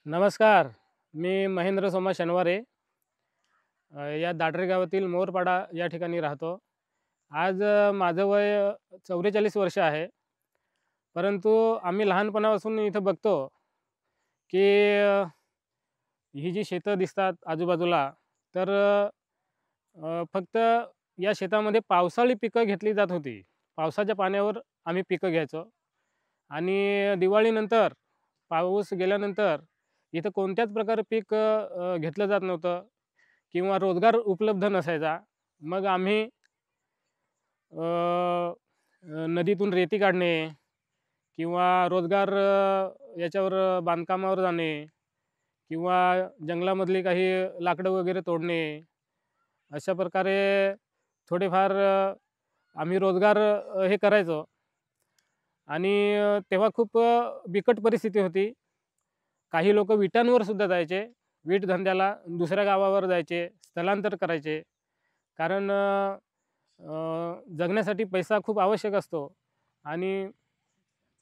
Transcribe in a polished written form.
नमस्कार. मी महेंद्र सोमा शनवारे या दाडरे गावातील मोरपाडा या ठिकाणी राहतो. आज माझं वय 44 वर्ष आहे. परंतु आम्ही लहानपणापासून इथं बघतो, की ही जी शेतं दिसतात आजूबाजूला, तर फक्त या शेतामध्ये पावसाळी पिकं घेतली जात होती. पावसाच्या पाण्यावर आम्ही पिकं घ्यायचो आणि दिवाळीनंतर पाऊस गेल्यानंतर इथं कोणत्याच प्रकारे पीक घेतलं जात नव्हतं किंवा रोजगार उपलब्ध नसायचा. मग आम्ही अ, नदीतून रेती काढणे किंवा रोजगार याच्यावर बांधकामावर जाणे किंवा जंगलामधली काही लाकडं वगैरे तोडणे, अशा प्रकारे थोडेफार आम्ही रोजगार हे करायचो. आणि तेव्हा खूप बिकट परिस्थिती होती. काही लोकं विटांवर सुद्धा जायचे. वीट धंद्याला दुसऱ्या गावावर जायचे, स्थलांतर करायचे. कारण जगण्यासाठी पैसा खूप आवश्यक असतो आणि